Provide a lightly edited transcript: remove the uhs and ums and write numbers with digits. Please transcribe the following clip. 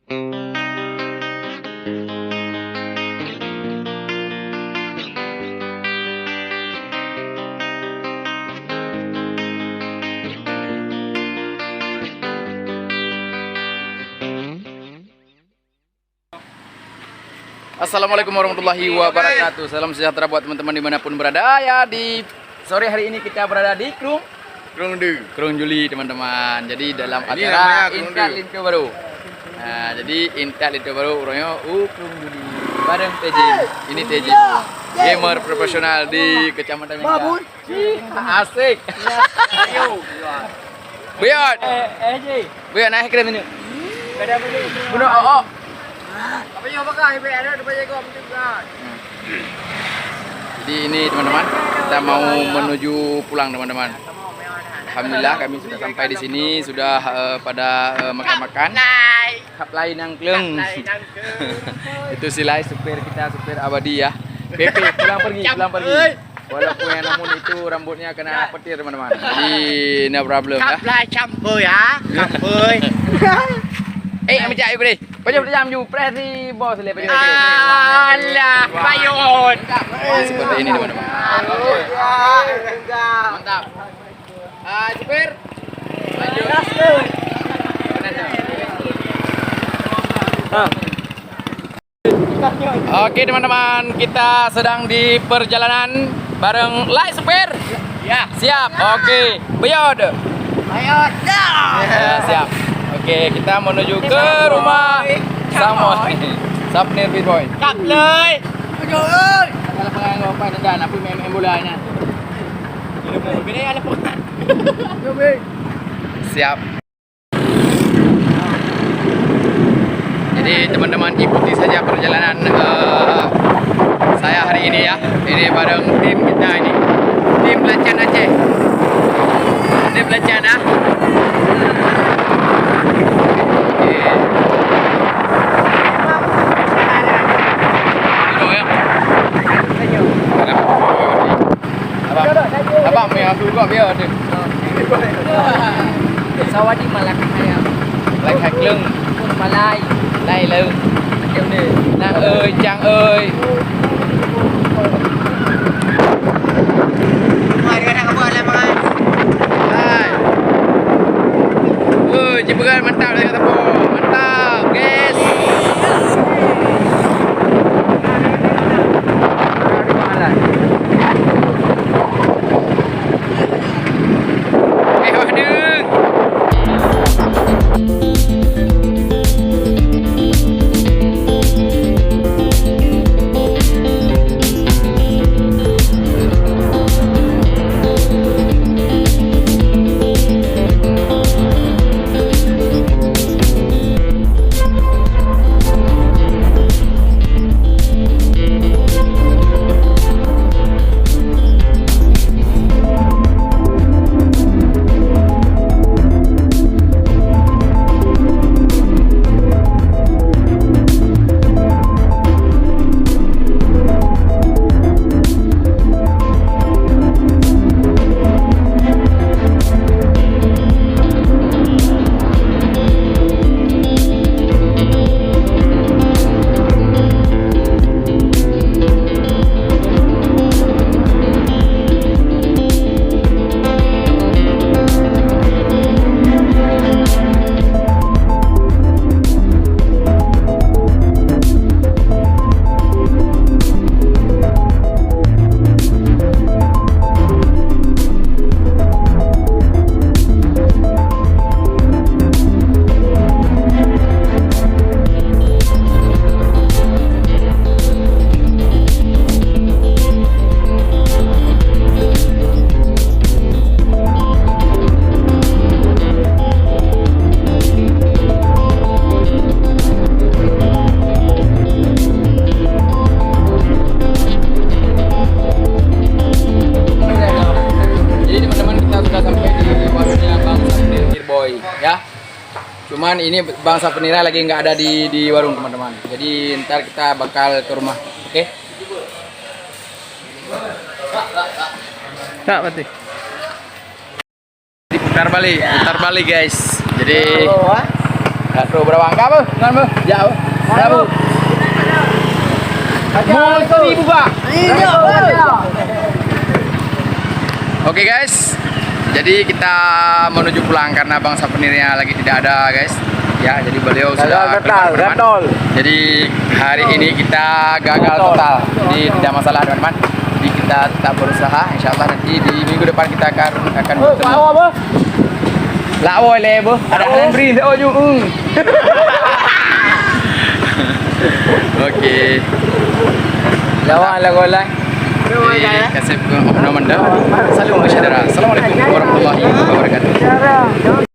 Assalamualaikum warahmatullahi wabarakatuh. Salam sejahtera buat teman-teman dimanapun berada. Ya, di sore hari ini kita berada di Krung Juli teman-teman. Jadi dalam acara Intat Lintu Baru. Nah, jadi Intat Lintu Baru uronya Krung Juli bareng TJ. Ini TJ gamer profesional di Kecamatan Nyangga. Asik. Ayo. Buyut. Buyut naik keren ini. Bunuh apa yang bakal ada juga. Jadi ini teman-teman, kita mau menuju pulang teman-teman. Alhamdulillah kami sudah sampai di sini, sudah pada makan-makan. Kaplai nangkleng. Itu silai supir kita, supir abadi ya. PP pulang pergi. Walaupun yang namun itu rambutnya kena petir teman-teman. Jadi no problem ya. Kaplai campur ya, campur. Ambil cak aku deh. Baju jam ju presi bos le baju. Alah, payun. Seperti ini teman-teman. Mantap. Supir. Lanjut. Oke teman-teman, kita sedang di perjalanan bareng Lai supir. Ya, siap. Oke, Buyut. payun. Siap. Oke, kita menuju ke rumah Samoy. Sapnir Big Boy. กลับเลยโอ้ย Kalau pengen apa dan apa main bolanya. Ini ada pokok. Siap. Jadi teman-teman ikuti saja perjalanan saya hari ini ya. Ini bareng tim kita ini. Tim Belacan Aceh. Tim Belacan ah. Abang yang dulu kok biar ada. Sawadi Malaka ayam. Lại hạt lưng, Pun Malai. đây lưng. Macam ni. Nàng ơi, Trang ơi. Mari kita ke bola makan. Hai. Jemputan mantap dari kata po. Mantap, guys. Waduh. Cuman ini bangsa penira lagi nggak ada di warung teman-teman. Jadi ntar kita bakal ke rumah. Oke? Tak berarti. Putar balik guys. Jadi Tak tahu berapa angka apa? Ngan apa? Jauh. Berapa? Mau 1,000 Pak. Oke guys. Jadi kita menuju pulang karena Bang Sapenirnya lagi tidak ada guys. Ya, jadi beliau sudah gagal. Jadi hari ini kita gagal total. Jadi tidak masalah teman-teman. Jadi kita tetap berusaha. Insyaallah nanti di minggu depan kita akan bertemu. Lah boleh bu, ada yang beri oju. Oke. Lawan lah golai. Kasih ke Om Nomanda. Salam masyarakat. Assalamualaikum warahmatullahi wabarakatuh.